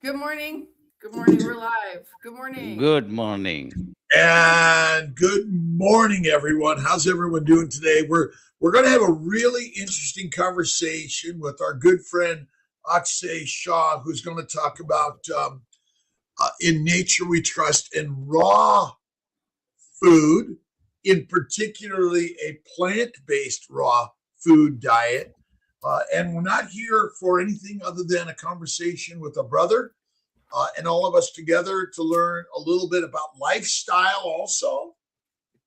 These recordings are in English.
Good morning. Good morning. We're live. Good morning. Good morning. And good morning, everyone. How's everyone doing today? We're going to have a really interesting conversation with our good friend Axay Shah, who's going to talk about in nature we trust and raw food, in particularly a plant-based raw food diet. And we're not here for anything other than a conversation with a brother and all of us together to learn a little bit about lifestyle also,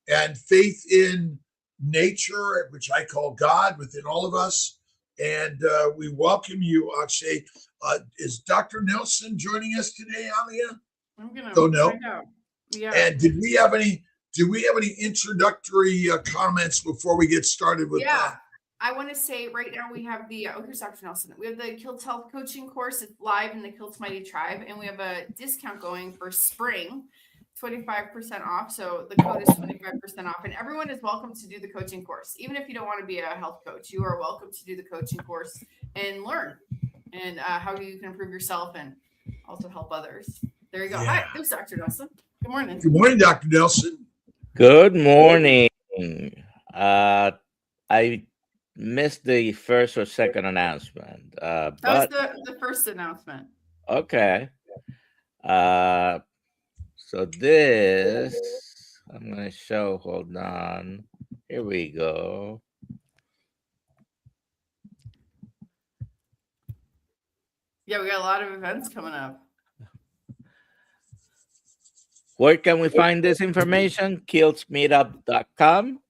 and faith in nature, which I call God within all of us. And we welcome you, Akshay. Is Dr. Nelson joining us today, Alia? I'm gonna find out. Yeah. And did we have any introductory comments before we get started with? Yeah. I want to say right now we have the, here's Dr. Nelson. We have the Kiltz Health coaching course. It's live in the Kiltz Mighty Tribe, and we have a discount going for spring, 25% off. So the code is 25% off, and everyone is welcome to do the coaching course. Even if you don't want to be a health coach, you are welcome to do the coaching course and learn and how you can improve yourself and also help others. There you go. Yeah. Hi, there's Dr. Nelson. Good morning. Good morning, Dr. Nelson. Good morning. I missed the first or second announcement. That was the first announcement. Okay. So this, I'm going to show, hold on. Here we go. Yeah, we got a lot of events coming up. Where can we find this information? KiltzMeetup.com.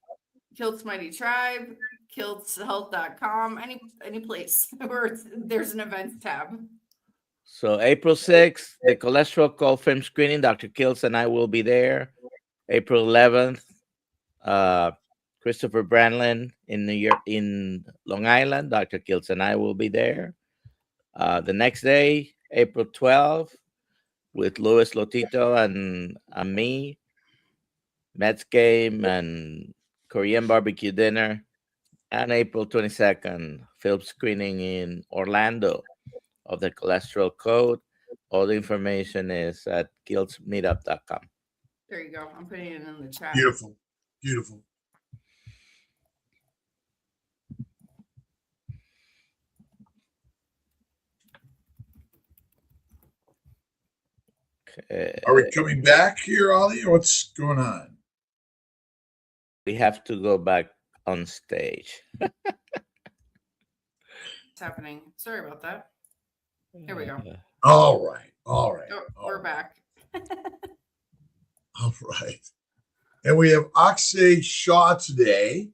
Kiltz Mighty Tribe, KiltzHealth.com, any place where there's an events tab. So April 6th, the cholesterol cold frame screening. Dr. Kiltz and I will be there. April 11th, Christopher Brandlin in New York, in Long Island. Dr. Kiltz and I will be there. The next day, April 12th, with Louis Lotito and me, Mets game and Korean barbecue dinner. And April 22nd, film screening in Orlando of the cholesterol code. All the information is at KiltzMeetup.com. There you go. I'm putting it in the chat. Beautiful. Beautiful. Okay. Are we coming back here, Ollie, or what's going on? We have to go back on stage. What's happening? Sorry about that. Here we go. All right. Oh, we're back. All right. And we have Axay Shah today.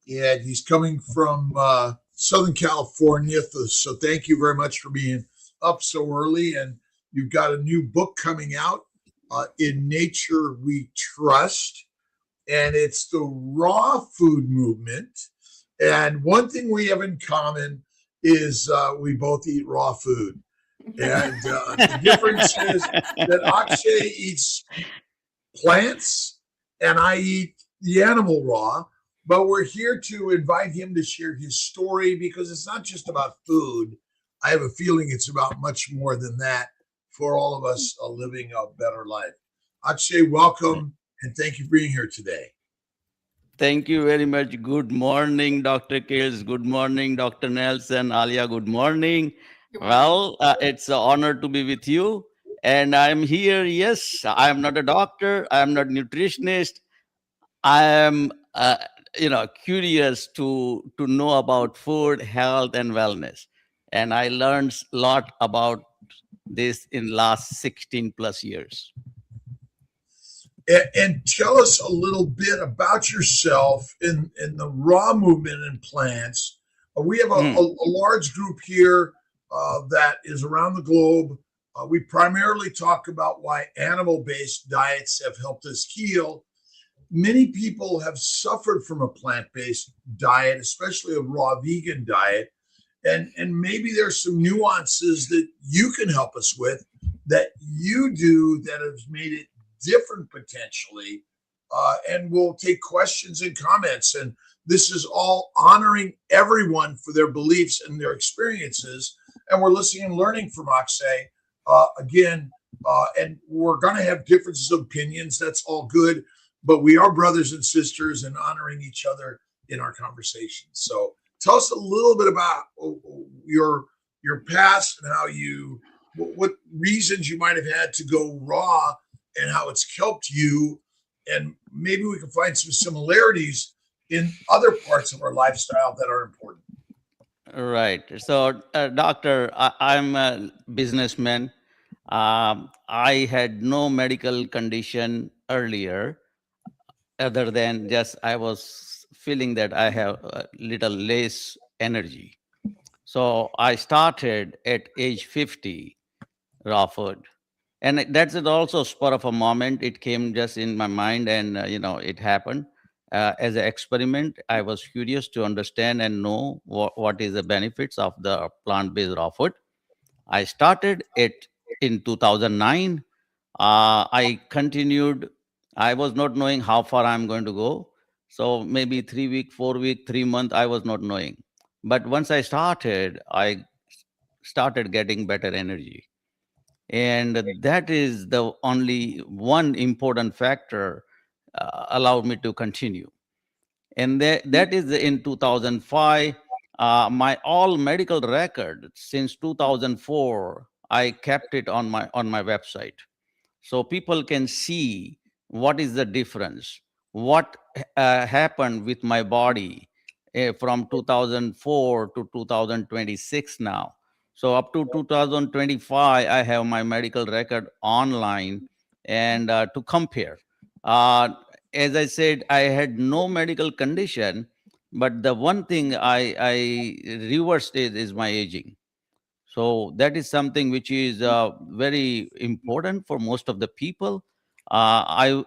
And he's coming from Southern California. So thank you very much for being up so early. And you've got a new book coming out, In Nature We Trust. And it's the raw food movement. And one thing we have in common is we both eat raw food. And the difference is that Akshay eats plants and I eat the animal raw. But we're here to invite him to share his story, because it's not just about food. I have a feeling it's about much more than that for all of us living a better life. Akshay, welcome, and thank you for being here today. Thank you very much. Good morning, Dr. Kiltz. Good morning, Dr. Nelson. Alia, good morning. Well, it's an honor to be with you. And I'm here. Yes, I'm not a doctor. I'm not a nutritionist. I am, curious to know about food, health, and wellness. And I learned a lot about this in last 16 plus years. And tell us a little bit about yourself in the raw movement in plants. We have a large group here that is around the globe. We primarily talk about why animal-based diets have helped us heal. Many people have suffered from a plant-based diet, especially a raw vegan diet. And maybe there's some nuances that you can help us with that you do that has made it different potentially, and we'll take questions and comments. And this is all honoring everyone for their beliefs and their experiences, and we're listening and learning from Axay. Again, and we're going to have differences of opinions. That's all good, but we are brothers and sisters and honoring each other in our conversations. So tell us a little bit about your past and how you, what reasons you might have had to go raw and how it's helped you. And maybe we can find some similarities in other parts of our lifestyle that are important. Right. So, doctor, I'm a businessman. I had no medical condition earlier, other than just I was feeling that I have a little less energy. So I started at age 50, raw food. And that's it also spur of a moment. It came just in my mind and, it happened. As an experiment, I was curious to understand and know what is the benefits of the plant-based raw food. I started it in 2009. I continued. I was not knowing how far I'm going to go. So maybe 3 week, 4 week, 3 month, I was not knowing. But once I started getting better energy. And that is the only one important factor allowed me to continue. And that is in 2005. My all medical record since 2004, I kept it on my website, so people can see what is the difference, what happened with my body from 2004 to 2026 now. So up to 2025, I have my medical record online and to compare. As I said, I had no medical condition, but the one thing I reversed is my aging. So that is something which is very important for most of the people. I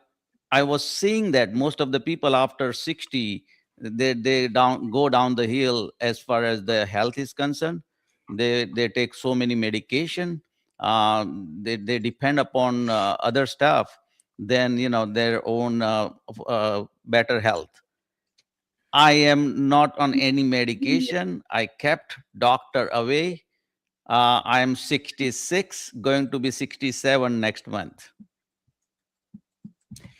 was seeing that most of the people after 60, they go down the hill as far as the health is concerned. They take so many medication. They depend upon other stuff than their own better health. I am not on any medication. I kept doctor away. I'm 66, going to be 67 next month.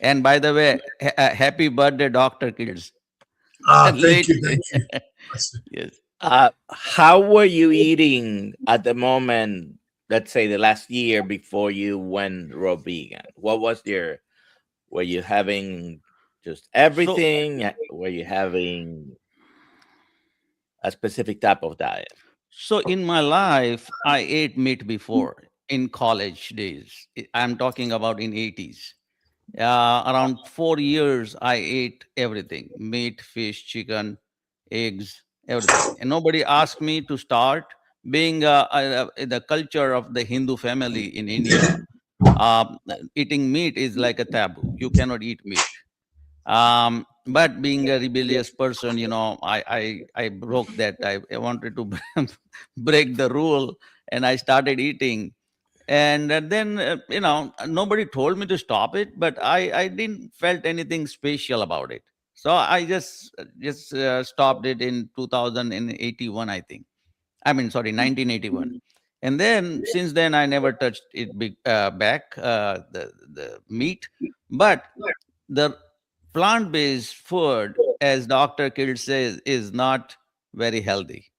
And by the way, happy birthday, Dr. Kiltz. Thank you. Thank you. Yes. How were you eating at the moment, let's say the last year before you went raw vegan? What was were you having just everything? Were you having a specific type of diet? So in my life, I ate meat before in college days. I'm talking about in 80s. Around 4 years, I ate everything: meat, fish, chicken, eggs, everything. And nobody asked me to start. Being the culture of the Hindu family in India, eating meat is like a taboo. You cannot eat meat. But being a rebellious person, I broke that. I wanted to break the rule, and I started eating. And then nobody told me to stop it, but I didn't felt anything special about it. So I just stopped it in 2081, I think. I mean, sorry, 1981. And then since then I never touched it back, the meat. But the plant-based food, as Dr. Kiltz says, is not very healthy.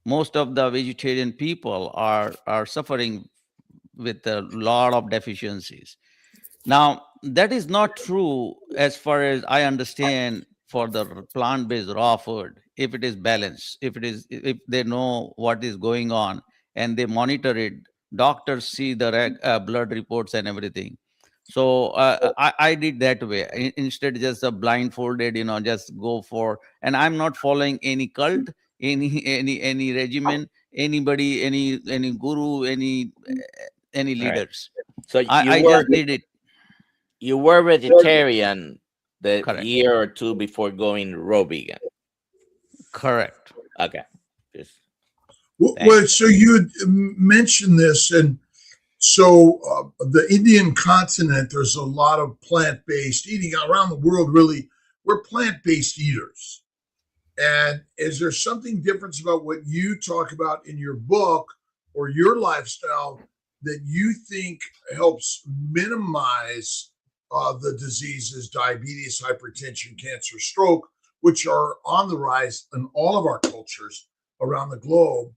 Most of the vegetarian people are suffering with a lot of deficiencies. Now, that is not true as far as I understand for the plant-based raw food. If it is balanced, if they know what is going on and they monitor it, doctors see the blood reports and everything. So I did that way. Instead, just a blindfolded, just go for. And I'm not following any cult, any regimen, anybody, any guru, any leaders. So I just did it. You were vegetarian the Correct. year or two before going raw vegan. Correct. Okay. Well, so you had mentioned this, and so the Indian continent, there's a lot of plant-based eating around the world. Really, we're plant-based eaters. And is there something different about what you talk about in your book or your lifestyle that you think helps minimize the diseases, diabetes, hypertension, cancer, stroke, which are on the rise in all of our cultures around the globe.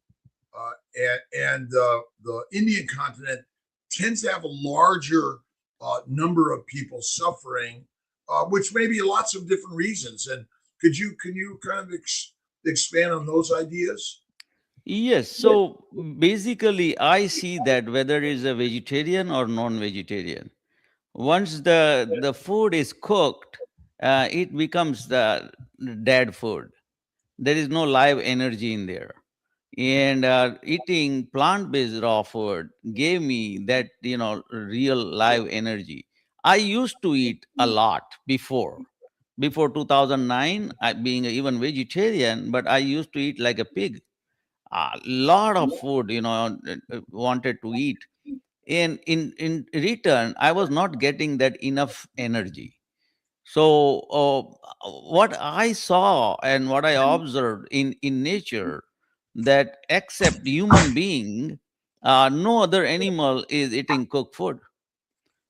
And the Indian continent tends to have a larger number of people suffering, which may be lots of different reasons. And can you kind of expand on those ideas? Yes. So basically, I see that whether it's a vegetarian or non-vegetarian, once the food is cooked, it becomes the dead food. There is no live energy in there. And eating plant-based raw food gave me that, real live energy. I used to eat a lot before 2009, being even vegetarian, but I used to eat like a pig. A lot of food, wanted to eat. And in return, I was not getting that enough energy. So what I saw and what I observed in nature, that except human being, no other animal is eating cooked food.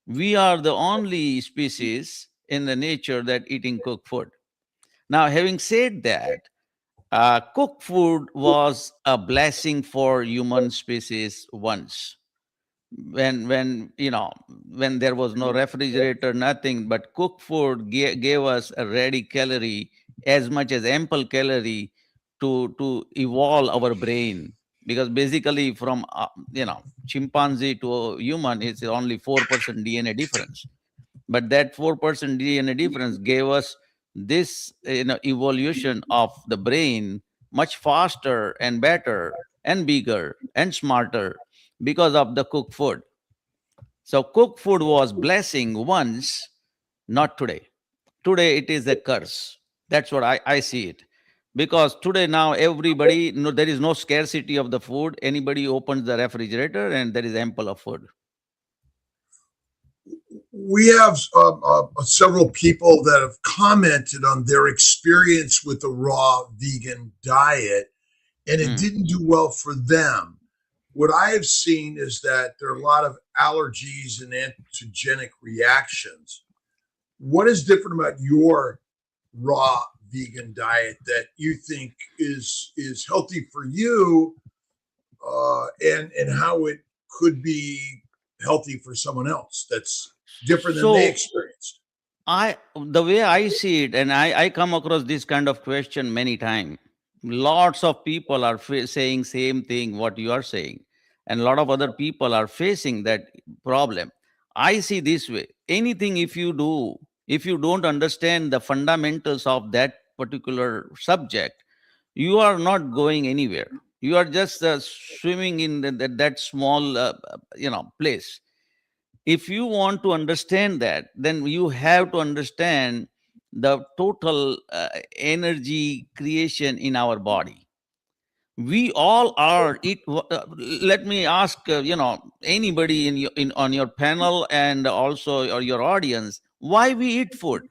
We are the only species in the nature that eating cooked food. Now, having said that, cooked food was a blessing for human species once, when there was no refrigerator, nothing, but cooked food gave us a ready calorie, as much as ample calorie to evolve our brain. Because basically, from chimpanzee to a human, it's only 4% DNA difference, but that 4% DNA difference gave us this evolution of the brain much faster and better and bigger and smarter because of the cooked food. So cooked food was blessing once, not today. Today it is a curse. That's what I see it. Because today now everybody, no, there is no scarcity of the food. Anybody opens the refrigerator and there is ample of food. We have several people that have commented on their experience with the raw vegan diet, and it didn't do well for them. What I have seen is that there are a lot of allergies and antigenic reactions. What is different about your raw vegan diet that you think is healthy for you, and how it could be healthy for someone else that's different than they experienced? The way I see it, and I come across this kind of question many times. Lots of people are saying same thing what you are saying, and a lot of other people are facing that problem. I see this way: anything if you do, if you don't understand the fundamentals of that particular subject, you are not going anywhere. You are just swimming in that small place. If you want to understand that, then you have to understand the total energy creation in our body. We all are let me ask anybody in on your panel and also or your audience, why we eat food.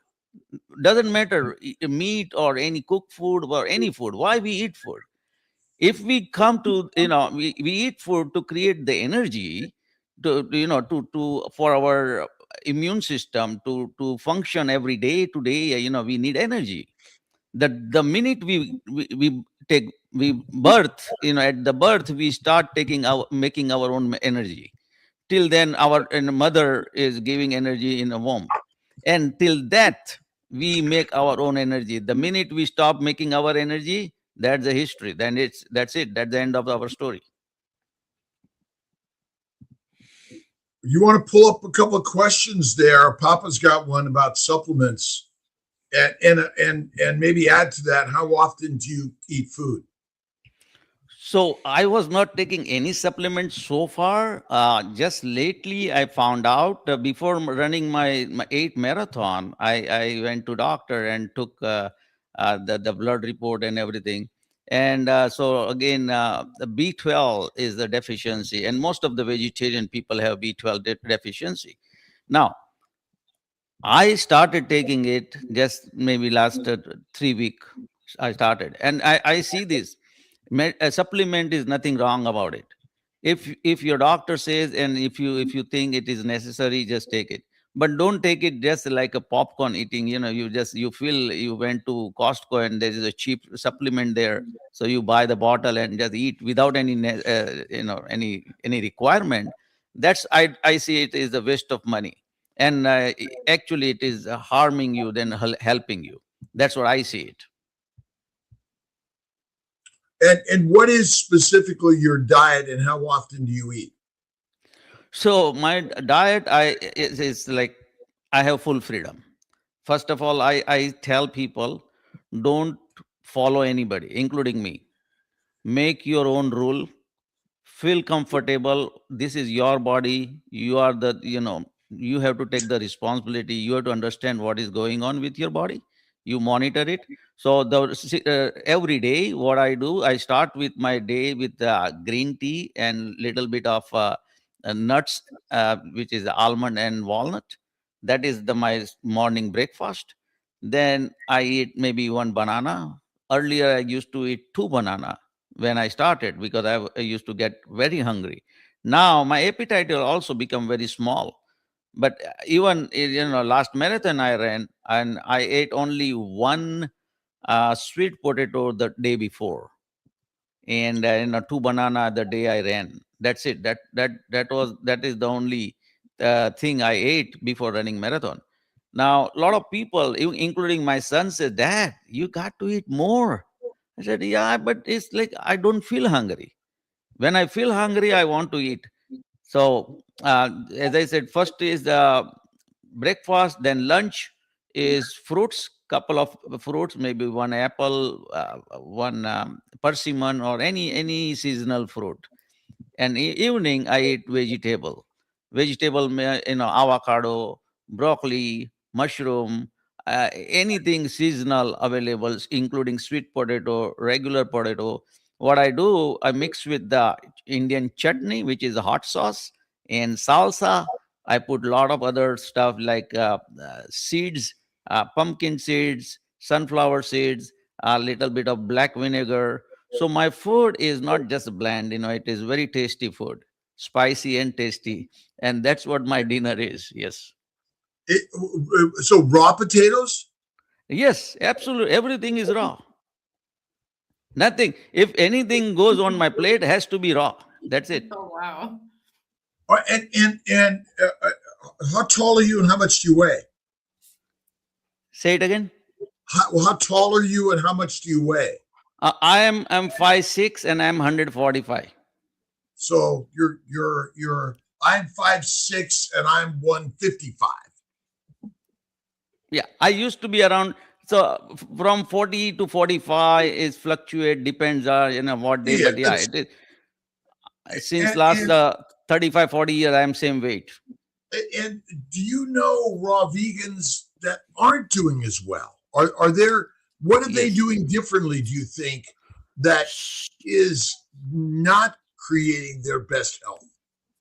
Doesn't matter, meat or any cooked food or any food, why we eat food. If we come to we eat food to create the energy to for our immune system to function every day to day. We need energy. The minute we take we birth, at the birth we start making our own energy. Till then our mother is giving energy in a womb, and till that we make our own energy. The minute we stop making our energy, that's the history. Then that's it. That's the end of our story. You want to pull up a couple of questions there? Papa's got one about supplements, and maybe add to that. How often do you eat food? So I was not taking any supplements so far. Just lately, I found out before running my 8th marathon, I went to doctor and took the blood report and everything. And so again, the B12 is the deficiency, and most of the vegetarian people have B12 deficiency. Now, I started taking it just maybe last 3 weeks. I started, and I see this. A supplement is nothing wrong about it. If your doctor says, and if you think it is necessary, just take it. But don't take it just like a popcorn eating. You feel you went to Costco and there is a cheap supplement there, so you buy the bottle and just eat without any requirement. That's I see it is a waste of money, and actually it is harming you than helping you. That's what I see it. And what is specifically your diet, and how often do you eat? So my diet, is like I have full freedom. First of all, I tell people, don't follow anybody, including me. Make your own rule. Feel comfortable. This is your body. You are you have to take the responsibility. You have to understand what is going on with your body. You monitor it. So every day, what I do, I start with my day with green tea and little bit of nuts, which is almond and walnut. That is my morning breakfast. Then I eat maybe one banana. Earlier, I used to eat two banana when I started, because I used to get very hungry. Now my appetite will also become very small. But even last marathon I ran, and I ate only one sweet potato the day before, and two banana the day I ran. That's it. That is the only thing I ate before running marathon. Now a lot of people, including my son, said, "Dad, you got to eat more." I said, "Yeah, but it's like I don't feel hungry. When I feel hungry, I want to eat." So, as I said, first is the breakfast, then lunch is fruits, couple of fruits, maybe one apple, one persimmon, or any seasonal fruit. And evening I eat vegetable, avocado, broccoli, mushroom, anything seasonal available, including sweet potato, regular potato. What I do, I mix with the Indian chutney, which is a hot sauce, and salsa. I put a lot of other stuff like seeds, pumpkin seeds, sunflower seeds, a little bit of black vinegar. So my food is not just bland, it is very tasty food, spicy and tasty. And that's what my dinner is. Yes. So raw potatoes? Yes, absolutely. Everything is raw. Nothing. If anything goes on my plate, it has to be raw. That's it. Oh, wow. And how tall are you, and how much do you weigh? Say it again. How tall are you, and how much do you weigh? I'm 5'6" and I'm 145. So I'm 5'6" and I'm 155. Yeah, I used to be around. So from 40 to 45 is fluctuate, depends on what day. But yeah, it is. Since last 35, 40 years, I am same weight. And do you know raw vegans that aren't doing as well? Are there? What are they doing differently, do you think, that is not creating their best health?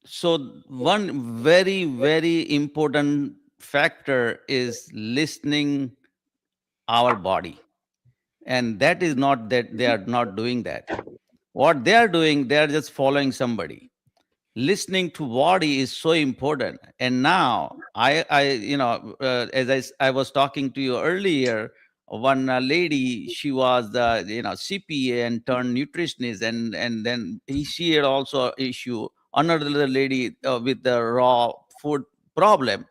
So one very, very important factor is listening our body. And that is not that they are not doing that. What they are doing, they are just following somebody. Listening to body is so important. And now as I was talking to you earlier, one lady, she was the CPA and turned nutritionist, and then she had also issue. Another lady with the raw food problem,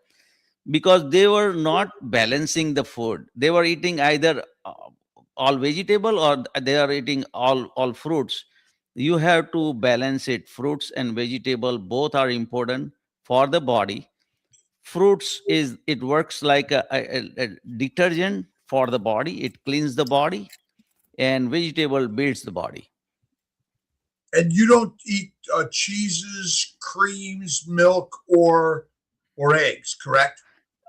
because they were not balancing the food. They were eating either all vegetable, or they are eating all fruits. You have to balance it. Fruits and vegetable both are important for the body. Fruits it works like a detergent for the body. It cleans the body, and vegetable builds the body. And you don't eat cheeses, creams, milk, or eggs, correct?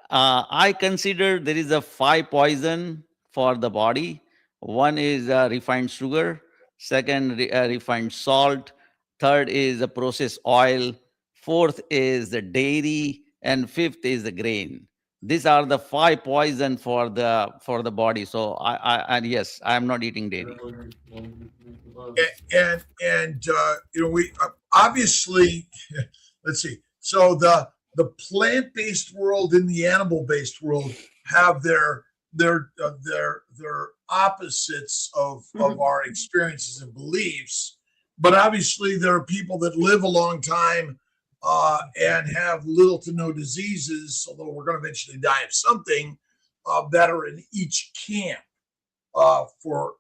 I consider there is a 5 poison for the body. One is refined sugar, second refined salt, third is the processed oil, fourth is the dairy, and fifth is the grain. These are the 5 poison for the body. So and yes, I am not eating dairy. And obviously, let's see. So the plant-based world and the animal-based world have their opposites of our experiences and beliefs. But obviously, there are people that live a long time and have little to no diseases, although we're going to eventually die of something, that are in each camp for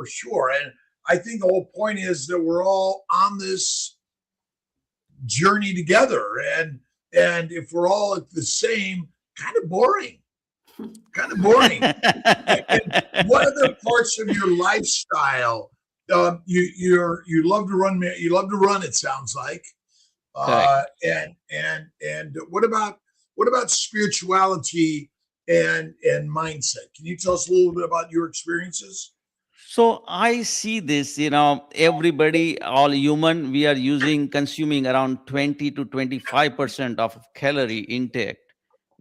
sure. And I think the whole point is that we're all on this journey together, and if we're all the same, kind of boring. And what other parts of your lifestyle? You love to run. You love to run. It sounds like. And what about spirituality and mindset? Can you tell us a little bit about your experiences? So I see this, everybody, all human, we are consuming around 20 to 25% of calorie intake.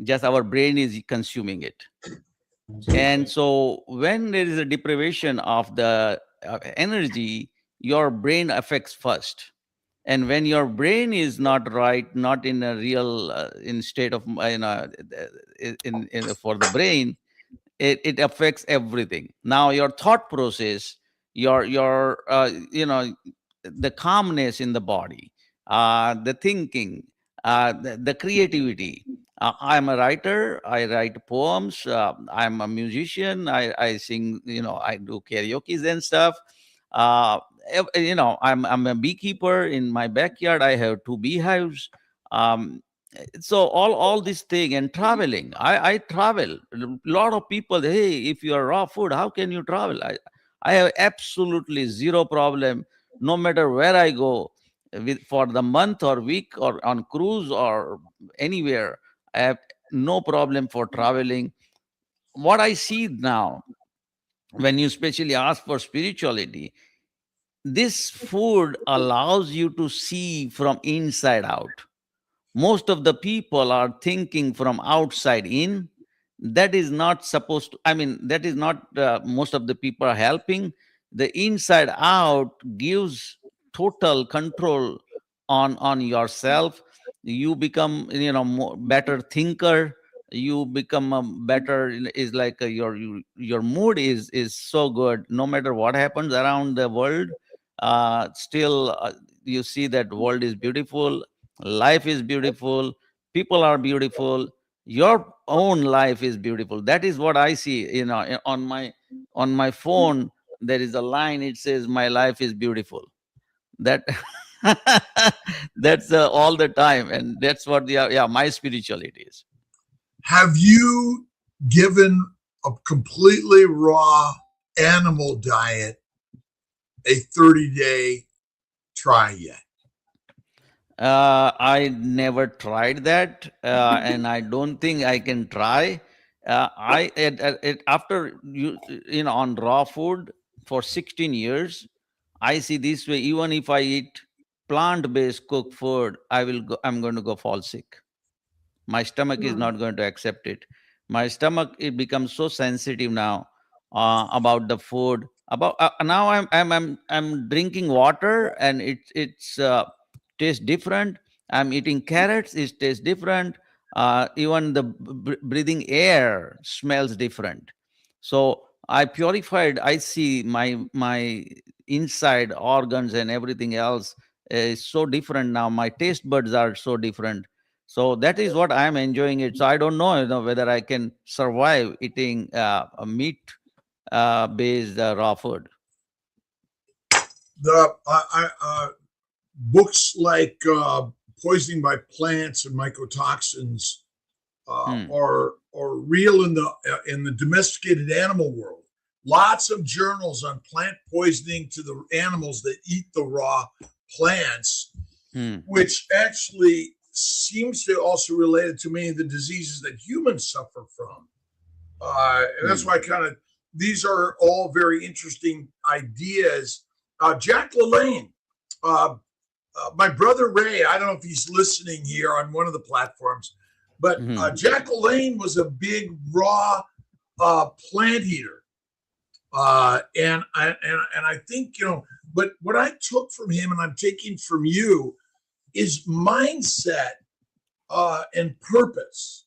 Just our brain is consuming it. And so when there is a deprivation of the energy, your brain affects first. And when your brain is not right, not in a real in state of for the brain, it affects everything. Now your thought process, your the calmness in the body, the thinking, the creativity. I'm a writer. I write poems. I'm a musician. I sing. I do karaoke and stuff. I'm a beekeeper in my backyard. I have 2 beehives. So all this thing and traveling. I travel. A lot of people, hey, if you are raw food, how can you travel? I have absolutely zero problem, no matter where I go, for the month or week or on cruise or anywhere. I have no problem for traveling. What I see now, when you especially ask for spirituality, this food allows you to see from inside out. Most of the people are thinking from outside in. That is not supposed to, that is not most of the people are helping. The inside out gives total control on yourself. You become better thinker. You become a better, is like your mood is so good. No matter what happens around the world, still you see that world is beautiful, life is beautiful, people are beautiful, your own life is beautiful. That is what I see. On my phone there is a line, it says my life is beautiful. That that's all the time, and that's what my spirituality is. Have you given a completely raw animal diet a 30-day try yet? I never tried that, and I don't think I can try. After on raw food for 16 years, I see this way. Even if I eat plant-based cooked food, I'm going to go fall sick. My stomach is not going to accept it. My stomach, it becomes so sensitive now about the food. About now, I'm drinking water, and it's tastes different. I'm eating carrots, it tastes different. Even the breathing air smells different. So I purified. I see my inside organs and everything else is so different now. My taste buds are so different. So that is what I'm enjoying it. So I don't know, whether I can survive eating a meat based raw food. The books like Poisoning by Plants and Mycotoxins are real in the domesticated animal world. Lots of journals on plant poisoning to the animals that eat the raw plants, which actually seems to also relate to many of the diseases that humans suffer from. And that's why these are all very interesting ideas. Jack LaLanne, my brother Ray, I don't know if he's listening here on one of the platforms, but Jack LaLanne was a big raw plant eater. And I think, But what I took from him and I'm taking from you is mindset and purpose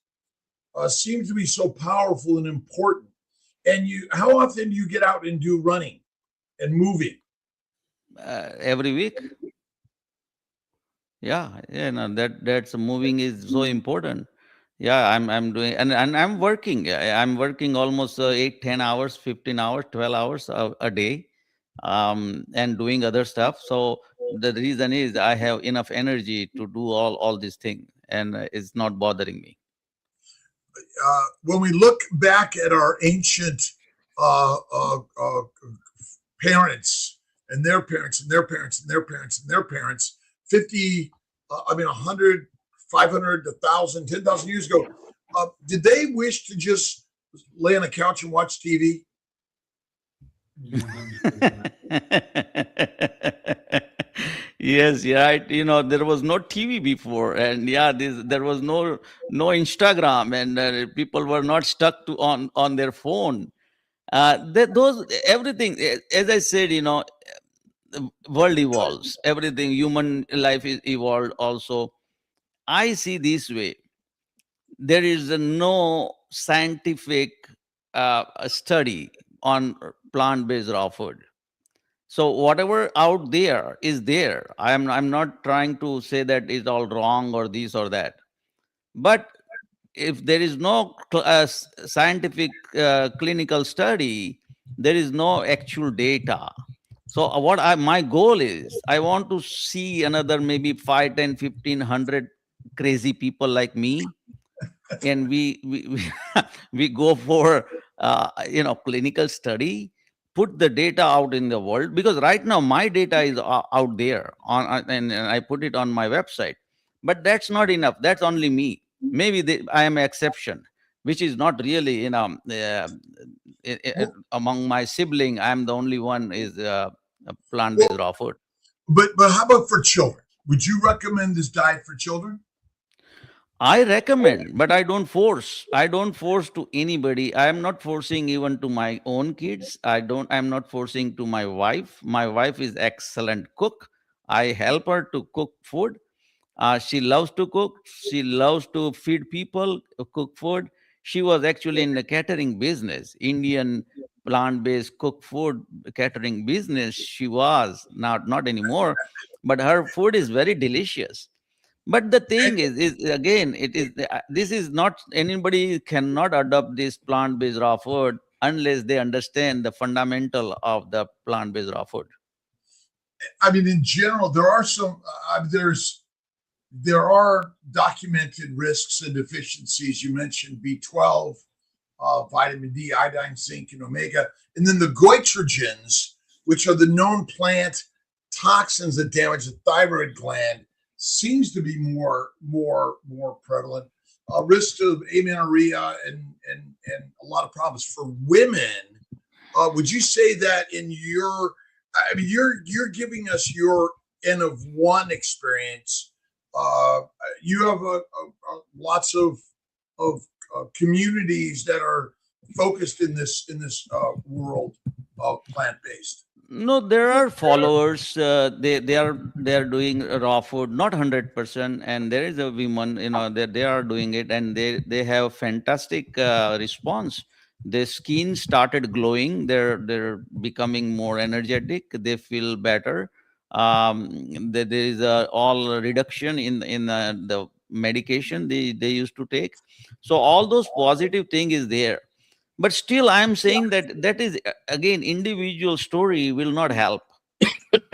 seem to be so powerful and important. And how often do you get out and do running and moving? Every week. Yeah, no, that's moving is so important. Yeah, I'm doing, and I'm working. I'm working almost 8, 10 hours, 15 hours, 12 hours a day, and doing other stuff. So the reason is I have enough energy to do all these things, and it's not bothering me. When we look back at our ancient parents and their parents and their parents and their parents and their parents, 50, 100, 500, 1,000, 10,000 years ago, did they wish to just lay on a couch and watch TV? Yes, right. There was no TV before, and there was no Instagram, and people were not stuck to on their phone. Those everything, as I said, the world evolves. Everything, human life is evolved. Also, I see this way: there is no scientific study on plant-based raw food. So whatever out there is there. I'm not trying to say that it's all wrong or this or that. But if there is no scientific clinical study, there is no actual data. So my goal is, I want to see another maybe 5, 10, 1,500 crazy people like me, and we we go for clinical study, put the data out in the world, because right now my data is out there and I put it on my website. But that's not enough. That's only me. Maybe I am an exception, which is not really, among my sibling, I'm the only one is plant-based raw food. But how about for children? Would you recommend this diet for children? I recommend, but I don't force. I don't force to anybody. I am not forcing even to my own kids. I'm not forcing to my wife. My wife is excellent cook. I help her to cook food. She loves to cook. She loves to feed people, cook food. She was actually in the catering business, Indian plant-based cook food catering business. She was not anymore, but her food is very delicious. But the thing is again, it is this is not, anybody cannot adopt this plant-based raw food unless they understand the fundamental of the plant-based raw food. I mean, in general, there are some. There are documented risks and deficiencies. You mentioned B12, vitamin D, iodine, zinc, and omega, and then the goitrogens, which are the known plant toxins that damage the thyroid gland, seems to be more prevalent. Risks of amenorrhea and a lot of problems for women. Would you say that in your, I mean, you're giving us your N of one experience. You have lots of communities that are focused in this world of plant-based. No, there are followers. They are doing raw food, not 100%, and there is a woman, they are doing it, and they have fantastic response. Their skin started glowing. They're becoming more energetic. They feel better. There is all reduction in the medication they used to take. So all those positive thing is there. But still, I am saying that is again, individual story will not help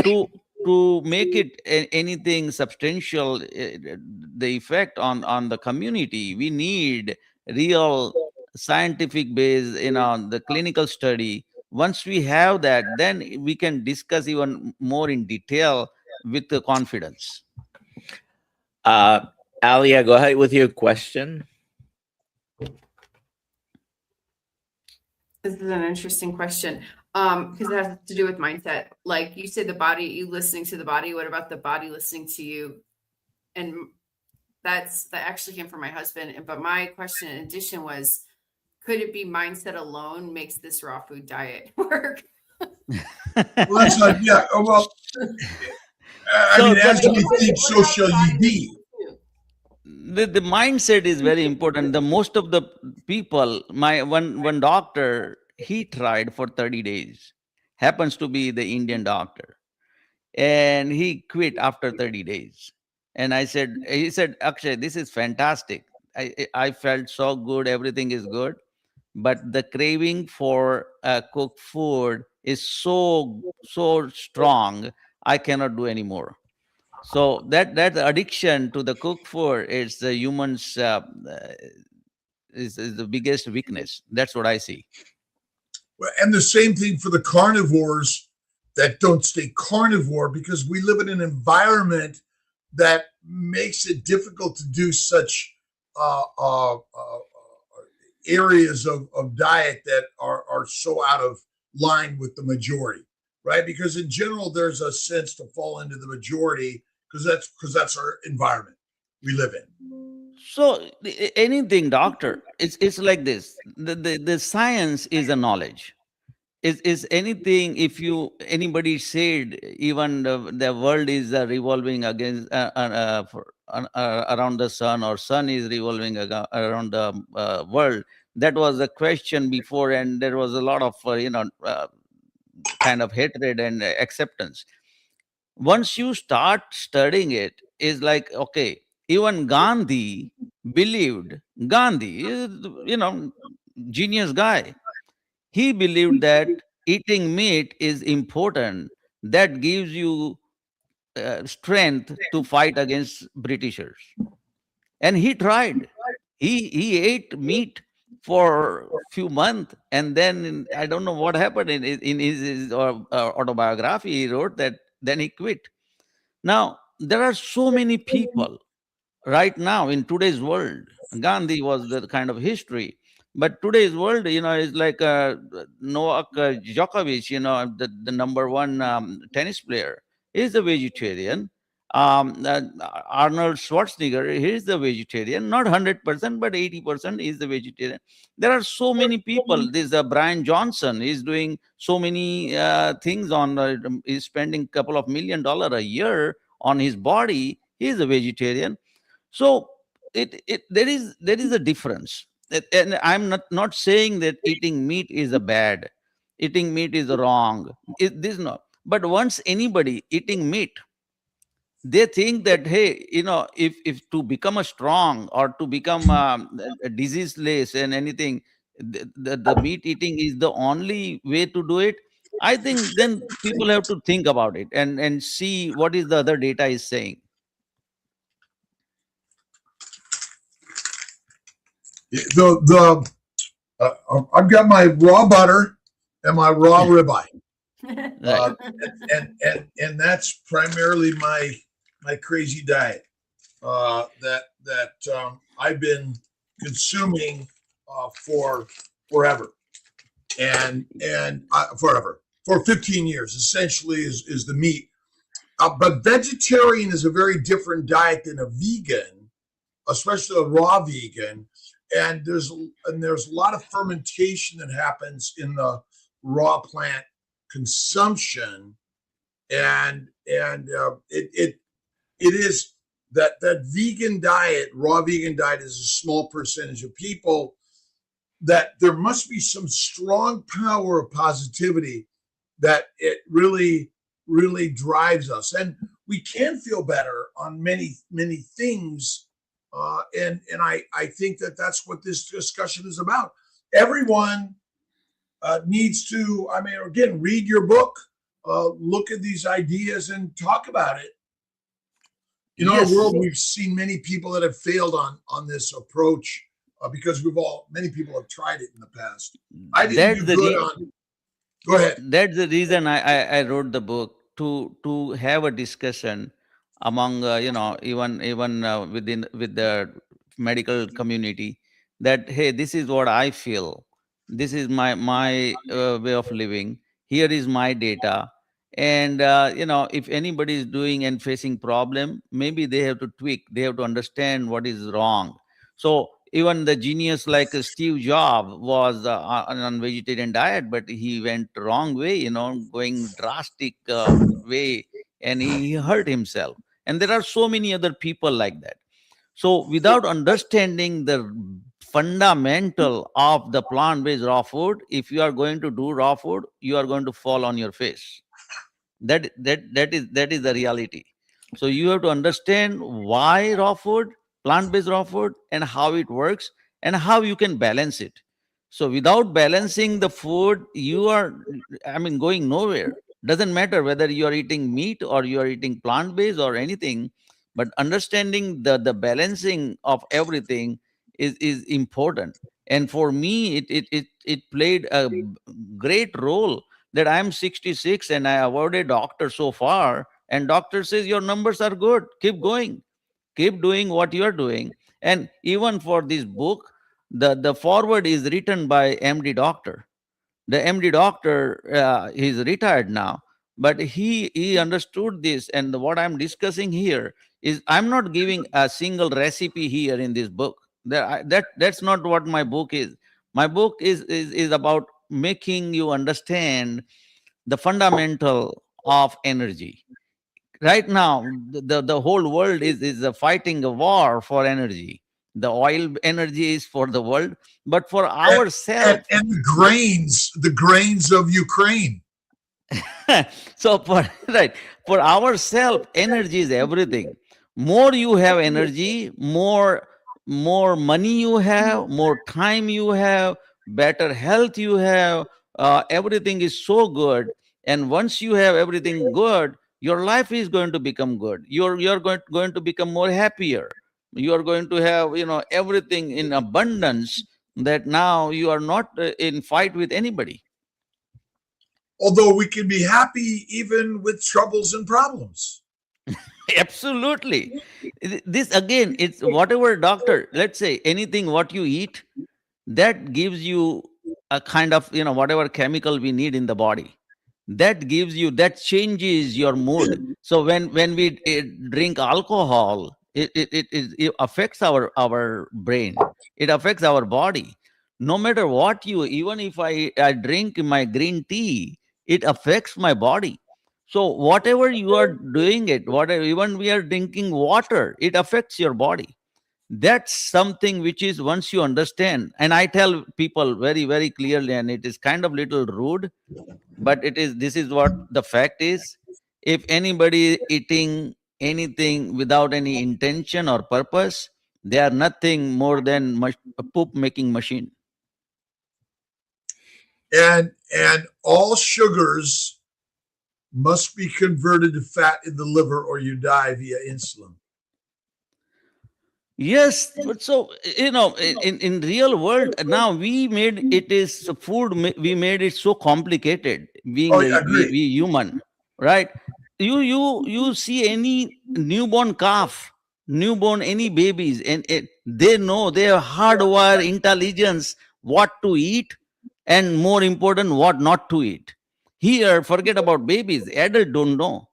to make it anything substantial. The effect on the community, we need real scientific base, the clinical study. Once we have that, then we can discuss even more in detail with the confidence. Alia, go ahead with your question. This is an interesting question, because it has to do with mindset. Like you said, the body, you listening to the body. What about the body listening to you? And that actually came from my husband. But my question in addition was, could it be mindset alone makes this raw food diet work? Well, that's not, yeah. Well, I So mean, the, as the, we think, so shall ye be. the mindset is very important. The most of the people, my one doctor, he tried for 30 days, happens to be the Indian doctor, and he quit after 30 days. And he said, Akshay, this is fantastic. I felt so good, everything is good, but the craving for cooked food is so strong, I cannot do anymore. So that addiction to the cooked food is the humans is the biggest weakness. That's what I see. And the same thing for the carnivores that don't stay carnivore, because we live in an environment that makes it difficult to do such areas of diet that are so out of line with the majority, right? Because in general, there's a sense to fall into the majority because that's our environment we live in. So anything, doctor, it's like this. The science is a knowledge. Is anything, if you anybody said even the world is revolving against around the sun, or sun is revolving around the world, that was a question before, and there was a lot of kind of hatred and acceptance. Once you start studying it, is like, okay, even Gandhi believed, Gandhi is, genius guy, he believed that eating meat is important. That gives you strength to fight against Britishers. And he tried. He ate meat for few months, and then I don't know what happened in his autobiography. He wrote that then he quit. Now there are so many people right now in today's world. Gandhi was the kind of history, but today's world, is like Novak Djokovic, the number one tennis player, is a vegetarian. Arnold Schwarzenegger, he is the vegetarian, not 100%, but 80% is the vegetarian. There are so many people. This Brian Johnson is doing so many things on, is spending couple of $1 million a year on his body. He is a vegetarian. So there is a difference. And I'm not saying that eating meat is a bad, eating meat is wrong. This is not. But once anybody eating meat, they think that, hey, if to become a strong, or to become a diseaseless and anything, the meat eating is the only way to do it. I think then people have to think about it and see what is the other data is saying. I've got my raw butter and my raw ribeye, Right. and that's primarily my crazy diet that I've been consuming for forever, and forever, for 15 years essentially is the meat. But vegetarian is a very different diet than a vegan, especially a raw vegan. And there's a lot of fermentation that happens in the raw plant consumption, and it is that vegan diet, raw vegan diet, is a small percentage of people. That there must be some strong power of positivity that it really drives us, and we can feel better on many things. And I think that that's what this discussion is about. Everyone needs to, I mean, again, read your book, look at these ideas, and talk about it. In our world, we've seen many people that have failed on this approach because many people have tried it in the past. I didn't do good on. Go ahead. That's the reason I wrote the book, to have a discussion among even with the medical community, that, hey, this is what I feel, this is my way of living, here is my data, and if anybody is doing and facing problem, maybe they have to tweak, they have to understand what is wrong. So Even the genius like Steve Jobs was on vegetarian diet, but he went wrong way, going drastic way, and he hurt himself. And there are so many other people like that. So without understanding the fundamental of the plant-based raw food, if you are going to do raw food, you are going to fall on your face. That is the reality. So you have to understand why raw food, plant-based raw food, and how it works, and how you can balance it. So without balancing the food, you are, going nowhere. Doesn't matter whether you are eating meat or you are eating plant-based or anything, but understanding the balancing of everything is important. And for me, it played a great role that I'm 66 and I avoided doctor so far, and doctor says your numbers are good, keep going, keep doing what you're doing. And even for this book, the forward is written by MD doctor. The MD doctor, he's retired now, but he understood this. And what I'm discussing here is, I'm not giving a single recipe here in this book. That's not what my book is. My book is about making you understand the fundamental of energy. Right now, the whole world is fighting a war for energy. The oil energy is for the world, but for ourselves. And the grains of Ukraine. So for ourselves, energy is everything. More you have energy, more money you have, more time you have, better health you have. Everything is so good. And once you have everything good, your life is going to become good. You're going to become more happier. You are going to have everything in abundance, that now you are not in fight with anybody. Although we can be happy even with troubles and problems. Absolutely. This again, it's whatever doctor, let's say anything what you eat, that gives you a kind of, whatever chemical we need in the body. That gives you, that changes your mood. So when we drink alcohol, it affects our brain. It affects our body. No matter what even if I drink my green tea, it affects my body. So whatever you are doing it, whatever, even we are drinking water, it affects your body. That's something which is, once you understand, and I tell people very, very clearly, and it is kind of little rude, but this is what the fact is. If anybody eating anything without any intention or purpose, they are nothing more than a poop making machine. And all sugars must be converted to fat in the liver, or you die via insulin. Yes, but so in real world now, we made it is food. We made it so complicated. Being we human, right? You see any newborn calf, any babies, and they know, they have hardwired intelligence what to eat, and more important, what not to eat. Here, forget about babies. Adults don't know.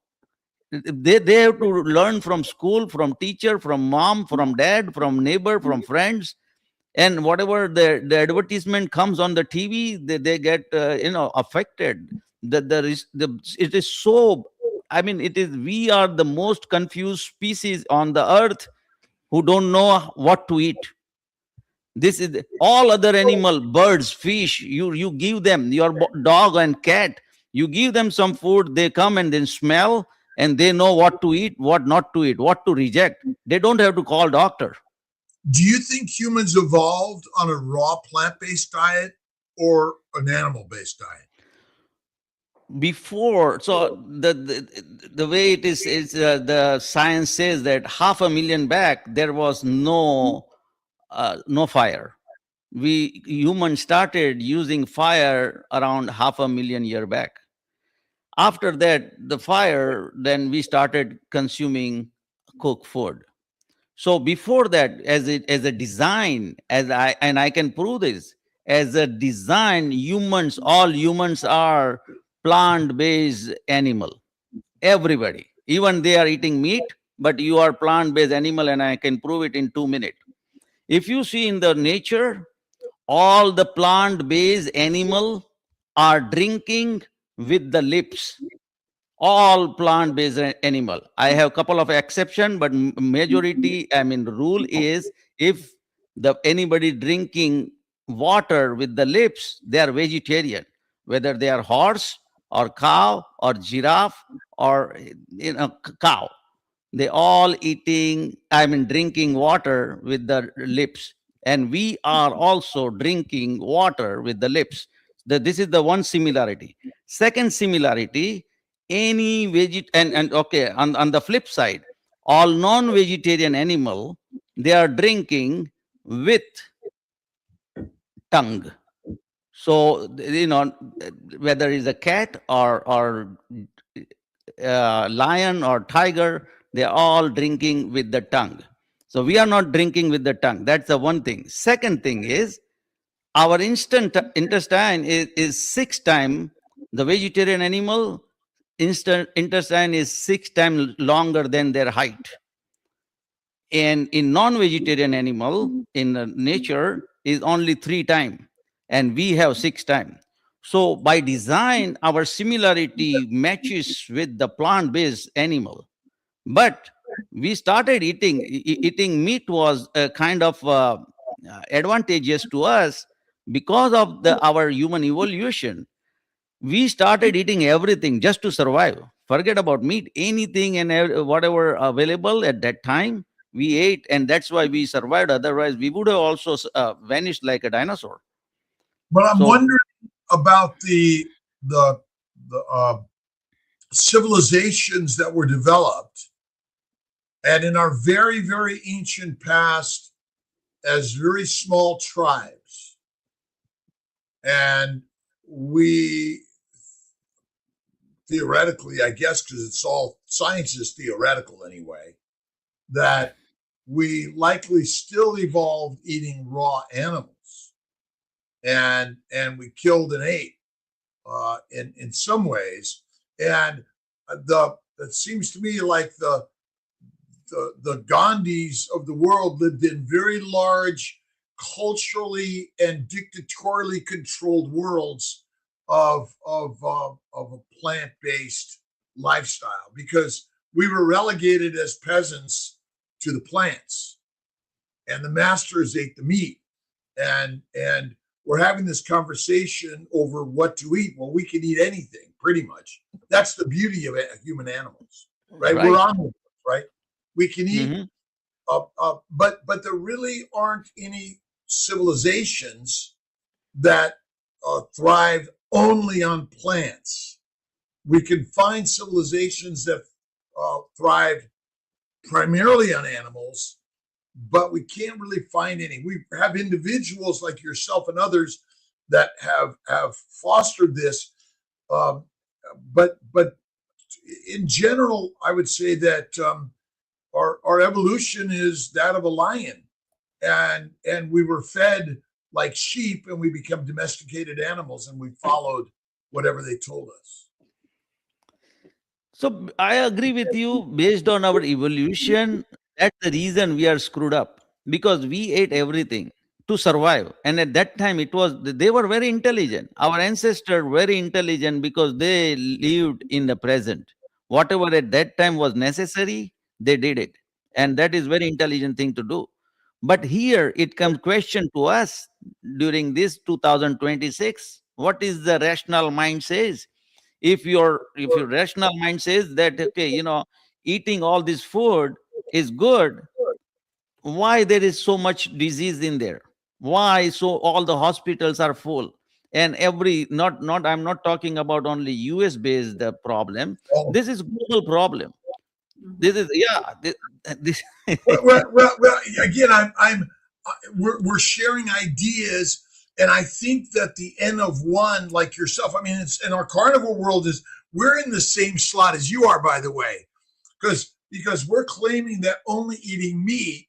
They have to learn from school, from teacher, from mom, from dad, from neighbor, from friends. And whatever the advertisement comes on the TV, they get affected. It is so, we are the most confused species on the earth, who don't know what to eat. This is all other animal, birds, fish, you give them your dog and cat, you give them some food, they come and then smell, and they know what to eat, what not to eat, what to reject. They don't have to call doctor. Do you think humans evolved on a raw plant-based diet or an animal-based diet? Before, so the way it is the science says that 500,000 back, there was no fire. We humans started using fire around 500,000 years back. After that, the fire, then we started consuming cooked food. So before that, as a design, I can prove this, as a design, all humans are plant-based animal. Everybody, even they are eating meat, but you are plant-based animal, and I can prove it in 2 minutes. If you see in the nature, all the plant-based animal are drinking with the lips. All plant-based animal. I have a couple of exception, but majority, I mean, rule is if the anybody drinking water with the lips, they are vegetarian, whether they are horse or cow or giraffe or cow. They all eating, I mean, drinking water with the lips. And we are also drinking water with the lips. This is the one similarity. Second similarity, any and okay, on the flip side, all non-vegetarian animal, they are drinking with tongue. So, whether it's a cat or lion or tiger, they're all drinking with the tongue. So we are not drinking with the tongue. That's the one thing. Second thing is our intestine is 6 times the vegetarian animal. Intestine is 6 times longer than their height. And in non-vegetarian animal, in nature, is only 3 times. And we have 6 times. So by design, our similarity matches with the plant-based animal. But we started eating meat was a kind of advantageous to us because of our human evolution. We started eating everything just to survive. Forget about meat, anything and whatever available at that time, we ate, and that's why we survived. Otherwise, we would have also vanished like a dinosaur. But I'm wondering about the civilizations that were developed, and in our very, very ancient past, as very small tribes, and we theoretically, I guess, because it's all science is theoretical anyway, that we likely still evolved eating raw animals, and we killed and ate in some ways, and it seems to me like the Gandhis of the world lived in very large, culturally and dictatorially controlled worlds of a plant-based lifestyle, because we were relegated as peasants to the plants, and the masters ate the meat, and we're having this conversation over what to eat. Well, we can eat anything, pretty much. That's the beauty of human animals, right? We're omnivores, right? We can eat, but there really aren't any civilizations that thrive only on plants. We can find civilizations that thrive primarily on animals, but we can't really find any. We have individuals like yourself and others that have fostered this, but in general, I would say that our evolution is that of a lion, and we were fed like sheep, and we become domesticated animals, and we followed whatever they told us. So I agree with you. Based on our evolution, that's the reason we are screwed up, because we ate everything to survive. And at that time, they were very intelligent. Our ancestors were very intelligent because they lived in the present. Whatever at that time was necessary, they did it. And that is very intelligent thing to do. But here it comes question to us during this 2026. What is the rational mind says? If your rational mind says that, okay, eating all this food is good, why there is so much disease in there? Why so all the hospitals are full? And I'm not talking about only US based problem. This is global problem. This is this well, again, we're sharing ideas, and I think that the N of one, like yourself, I mean, it's in our carnivore world, we're in the same slot as you are, by the way, because we're claiming that only eating meat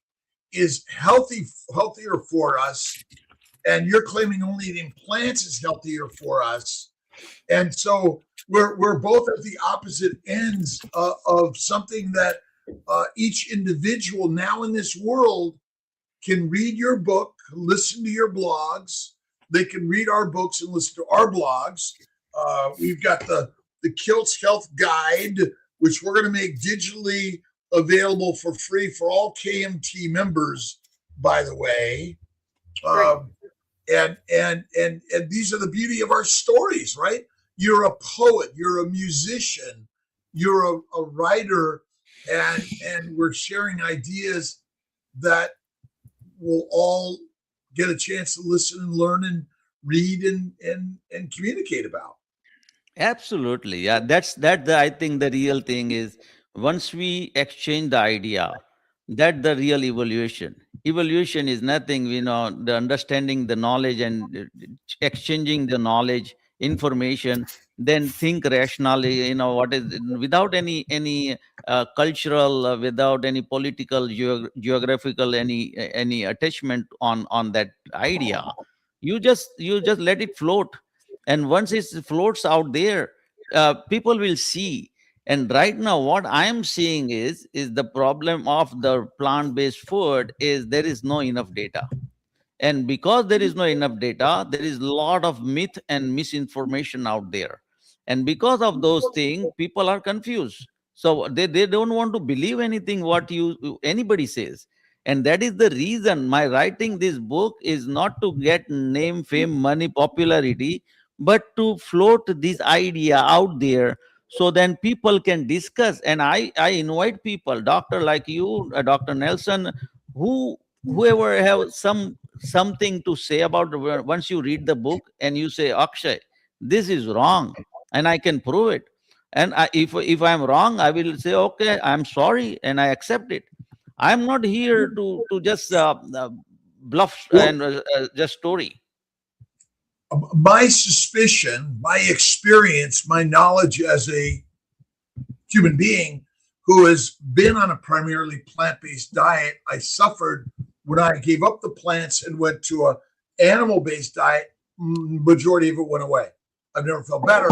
is healthier for us, and you're claiming only eating plants is healthier for us, and so we're both at the opposite ends of something that each individual now in this world can read your book, listen to your blogs. They can read our books and listen to our blogs. We've got the Kiltz Health Guide, which we're going to make digitally available for free for all KMT members, by the way. And these are the beauty of our stories, right? You're a poet, you're a musician, you're a writer, and we're sharing ideas that we'll all get a chance to listen and learn and read and communicate about. Absolutely. Yeah, that's I think the real thing is once we exchange the idea, that the real evolution. Evolution is nothing, the understanding the knowledge and exchanging the knowledge, information, then think rationally, what is without any cultural, without any political, geographical, any attachment on that idea. You just let it float, and once it floats out there, people will see. And right now what I am seeing is the problem of the plant based food is there is no enough data. And because there is no enough data, there is a lot of myth and misinformation out there. And because of those things, people are confused. So they don't want to believe anything what anybody says. And that is the reason my writing this book is not to get name, fame, money, popularity, but to float this idea out there so then people can discuss. And I invite people, doctor like you, Dr. Nelson, whoever have something to say about once you read the book and you say, Akshay, this is wrong, and I can prove it. And if I'm wrong, I will say, okay, I'm sorry, and I accept it. I'm not here to just bluff and just story. My suspicion, my experience, my knowledge as a human being who has been on a primarily plant-based diet, I suffered when I gave up the plants and went to a animal-based diet. Majority of it went away. I've never felt better.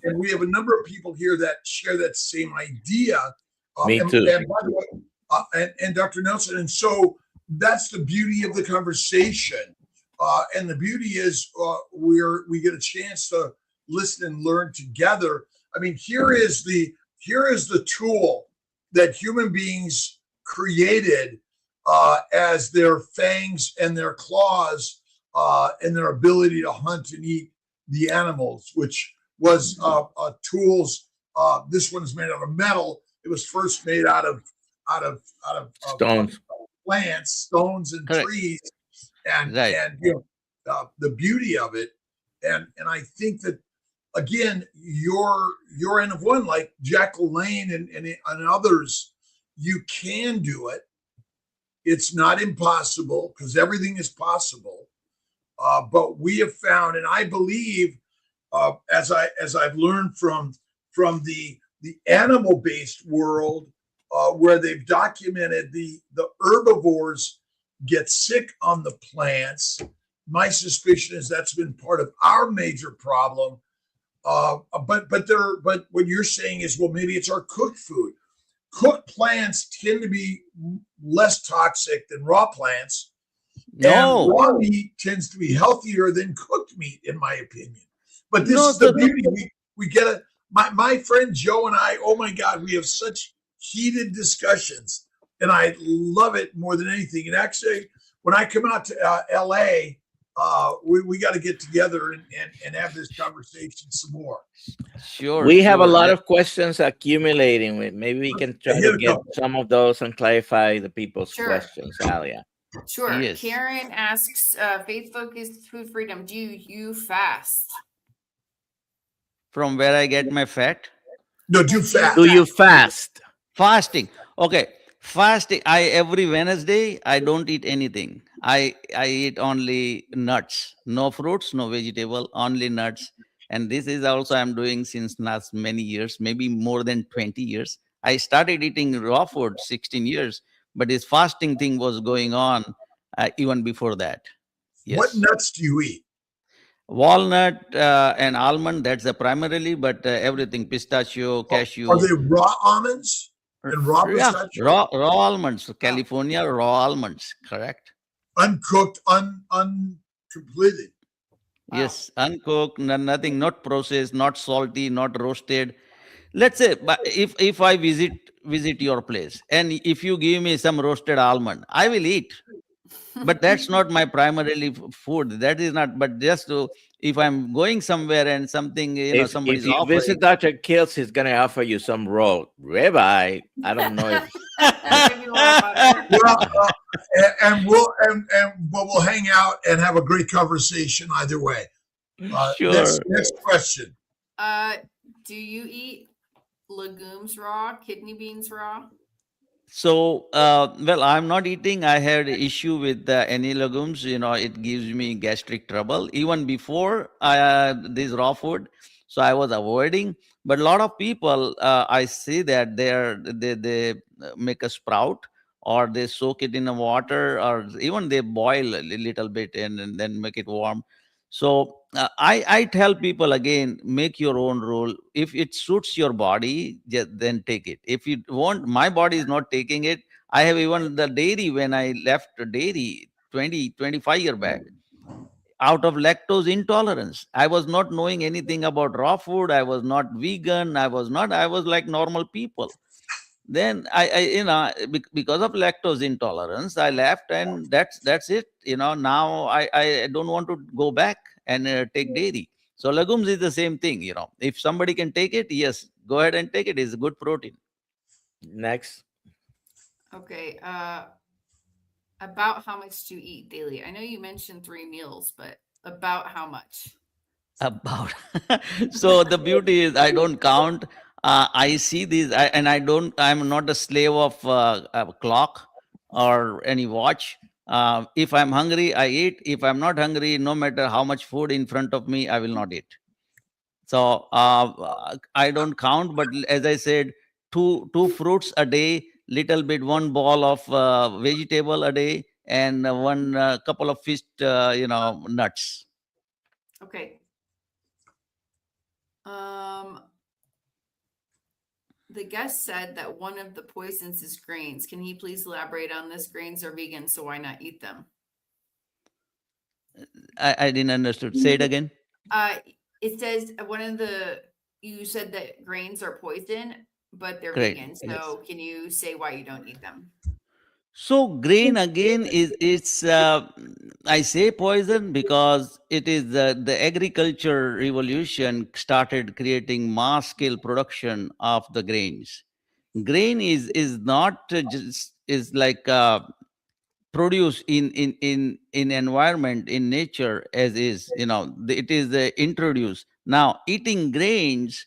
And we have a number of people here that share that same idea. Me too. And by the way, and Dr. Nelson. And so that's the beauty of the conversation. And the beauty is we get a chance to listen and learn together. I mean, here is the tool that human beings created as their fangs and their claws and their ability to hunt and eat the animals, which was tools. This one's made out of metal. It was first made out of Stones, plants, stones, and Correct. trees, and Right. and the beauty of it, and I think that again, your N of one, like Jack LaLanne and others, you can do it. It's not impossible because everything is possible. But we have found, and I believe, as I've learned from the animal-based world, where they've documented the herbivores get sick on the plants. My suspicion is that's been part of our major problem. But what you're saying is, well, maybe it's our cooked food. Cooked plants tend to be less toxic than raw plants. No. And raw meat tends to be healthier than cooked meat, in my opinion. But this is the beauty. We get it. My friend Joe and I, oh my God, we have such heated discussions, and I love it more than anything. And actually, when I come out to LA, we got to get together and have this conversation some more. Sure. We have a sure. lot of questions accumulating. Maybe we can try Here to we get go. some of those and clarify the people's Sure. questions, Alia. Sure. Yes. Karen asks, faith-focused food freedom. Do you fast? From where I get my fat? No, do fast. Do you fast? Fasting. Okay. Fasting. Every Wednesday I don't eat anything. I eat only nuts. No fruits, no vegetable, only nuts. And this is also I'm doing since last many years, maybe more than 20 years. I started eating raw food 16 years, but this fasting thing was going on even before that. Yes. What nuts do you eat? Walnut and almond, that's the primarily, but everything, pistachio, cashew. Are they raw almonds and raw Yeah, pistachio? raw almonds. California raw almonds, correct? uncooked, uncompleted. Wow. Yes, uncooked, nothing, not processed, not salty, not roasted. Let's say, but if I visit your place and if you give me some roasted almond, I will eat. But that's not my primarily food. That is not. But just to, if I'm going somewhere and something, If somebody's you visit offering. Dr. Kiltz, he's gonna offer you some raw ribeye. I don't know if Maybe we'll have butter. Well, and we'll hang out and have a great conversation either way. Sure. Next question. Do you eat legumes raw, kidney beans raw? So, well, I'm not eating. I had issue with any legumes. It gives me gastric trouble even before this raw food. So I was avoiding. But a lot of people, I see that they make a sprout or they soak it in the water or even they boil a little bit and then make it warm. So I tell people again, make your own rule. If it suits your body, then take it. If you want, my body is not taking it. I have even the dairy when I left dairy 25 years back out of lactose intolerance. I was not knowing anything about raw food. I was not vegan. I was like normal people. Then because of lactose intolerance, I left, and that's it. Now I don't want to go back and take dairy. So legumes is the same thing. If somebody can take it, yes, go ahead and take it. It's good protein. next. Okay. About how much do you eat daily? I know you mentioned 3 meals, but about how much? About so the beauty is I don't count. I see these, and I'm not a slave of a clock or any watch. If I'm hungry, I eat. If I'm not hungry, no matter how much food in front of me, I will not eat. So I don't count. But as I said, two fruits a day, little bit, one ball of vegetable a day, and one couple of fish, nuts. Okay. The guest said that one of the poisons is grains. Can he please elaborate on this? Grains are vegan, so why not eat them? I didn't understood. Say it again. It says you said that grains are poison, but they're Great. vegan. So can you say why you don't eat them? So grain again it's I say poison because it is the agriculture revolution started creating mass scale production of the grains. Grain is not just is like produce in environment in nature as is. It is introduced. Now eating grains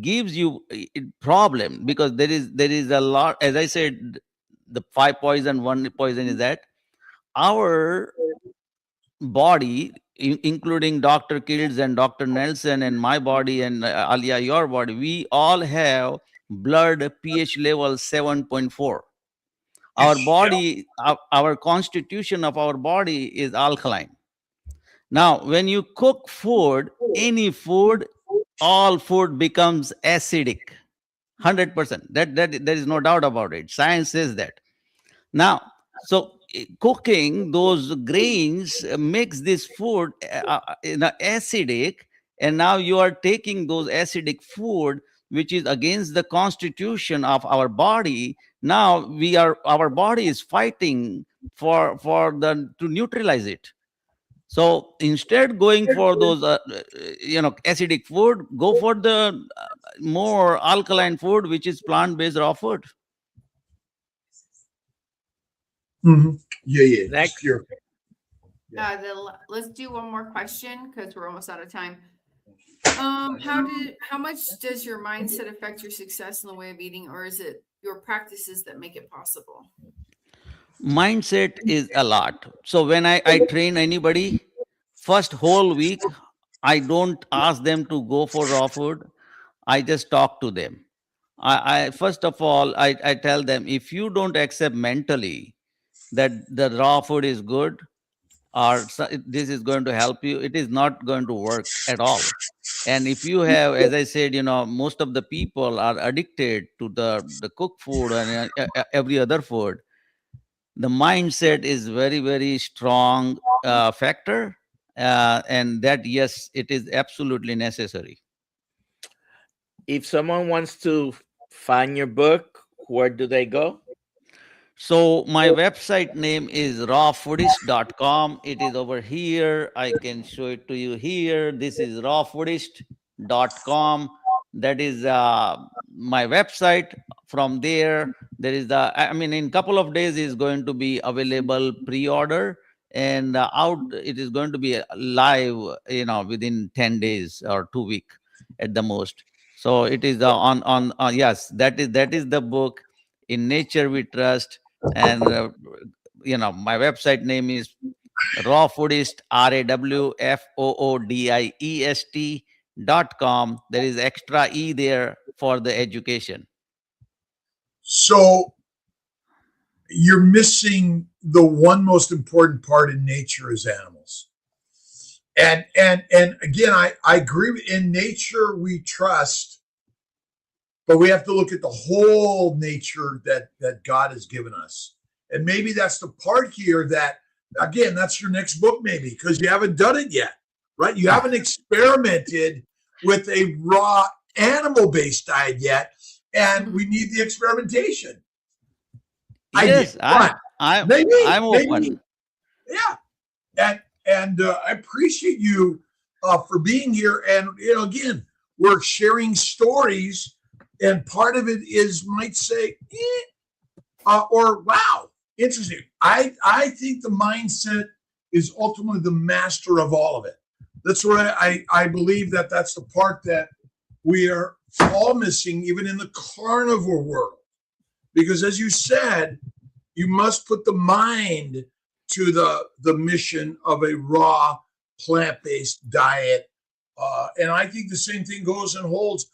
gives you a problem because there is a lot, as I said, the 5 poison, one poison is that our body, including Dr. Kiltz and Dr. Nelson and my body and Alia, your body, we all have blood pH level 7.4. Our body, our constitution of our body is alkaline. Now, when you cook food, any food, all food becomes acidic. 100%. That there is no doubt about it. Science says that. Now, so cooking those grains makes this food acidic, and now you are taking those acidic food, which is against the constitution of our body. Now our body is fighting for to neutralize it. So instead going for those acidic food, go for the more alkaline food, which is plant-based raw food. Mm-hmm. Yeah. Next. Let's do one more question because we're almost out of time. How much does your mindset affect your success in the way of eating, or is it your practices that make it possible? Mindset is a lot. So when I train anybody, first whole week, I don't ask them to go for raw food. I just talk to them. I first of all, I tell them, if you don't accept mentally that the raw food is good or this is going to help you, it is not going to work at all. And if you have, as I said, most of the people are addicted to the cooked food and every other food. the mindset is very, very strong factor. And that, yes, it is absolutely necessary. If someone wants to find your book, where do they go? So my website name is rawfoodist.com. It is over here. I can show it to you here. This is rawfoodist.com. That is my website. From there, there is I mean, in couple of days is going to be available pre-order, and out it is going to be live, within 10 days or 2 weeks at the most. So it is on yes, that is the book, In Nature We Trust. And my website name is rawfoodist, RAWFOODIEST.com. There is extra E there for the education. So you're missing the one most important part in nature is animals. And again, I agree. In nature we trust, but we have to look at the whole nature that God has given us. And maybe that's the part here that, again, that's your next book, maybe, because you haven't done it yet, right? You haven't experimented with a raw animal-based diet yet, and we need the experimentation. Yes, I'm open. Maybe. Yeah. And I appreciate you for being here. And, again, we're sharing stories. And part of it might say, or wow, interesting. I think the mindset is ultimately the master of all of it. That's where I believe that's the part that we are all missing, even in the carnivore world. Because as you said, you must put the mind to the mission of a raw plant-based diet. And I think the same thing goes and holds.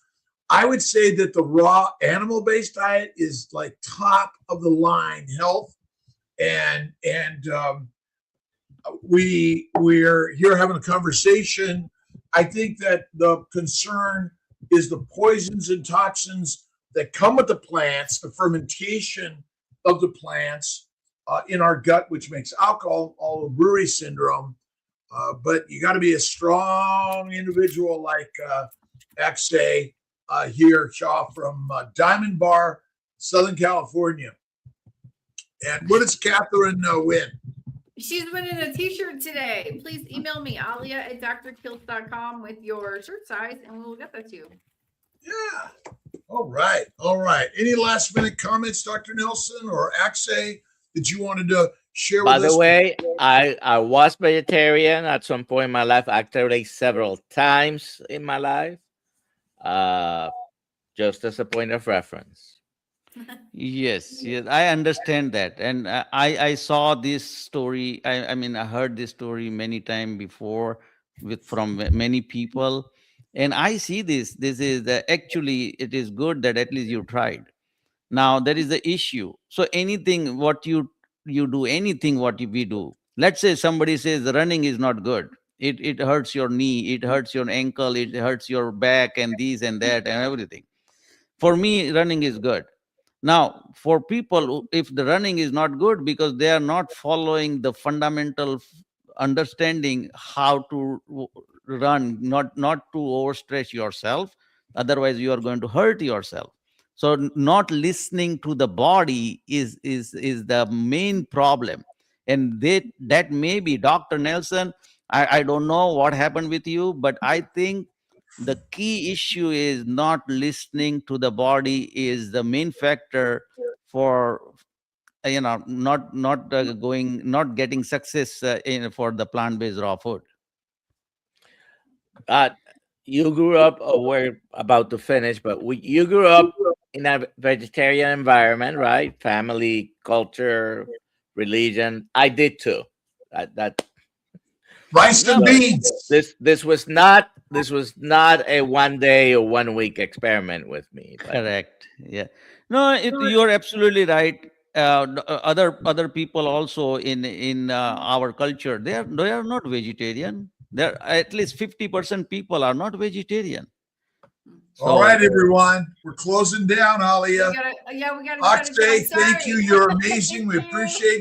I would say that the raw animal-based diet is like top of the line health, and we're here having a conversation. I think that the concern is the poisons and toxins that come with the plants, the fermentation of the plants in our gut, which makes alcohol brewery syndrome. But you got to be a strong individual like Axay Shah from Diamond Bar, Southern California. And what does Catherine win? She's winning a t-shirt today. Please email me, alia@drkiltz.com with your shirt size, and we will get that to you. Yeah. All right. Any last minute comments, Dr. Nelson or Axay, that you wanted to share with us? By the way, I was vegetarian at some point in my life, actually several times in my life. Just as a point of reference. Yes, I understand that. And I saw this story. I mean, I heard this story many times before from many people. And I see this is actually, it is good that at least you tried. Now there is the issue. So anything what you do, anything what we do, let's say somebody says running is not good. It hurts your knee, it hurts your ankle, it hurts your back and this and that and everything. For me, running is good. Now, for people, if the running is not good because they are not following the fundamental understanding how to run, not to overstretch yourself, otherwise you are going to hurt yourself. So not listening to the body is the main problem. And that may be, Dr. Nelson, I don't know what happened with you, but I think the key issue is not listening to the body is the main factor for not getting success for the plant-based raw food. You grew up, we're about to finish, but you grew up in a vegetarian environment, right? Family, culture, religion. I did too. That rice and beans. This was not a 1 day or 1 week experiment with me. Correct. Yeah. No, you're absolutely right. Other people also in our culture, they are not vegetarian. There at least 50% people are not vegetarian. So, all right, everyone, we're closing down, Alia. We gotta Axay, thank you. You're amazing. We appreciate you.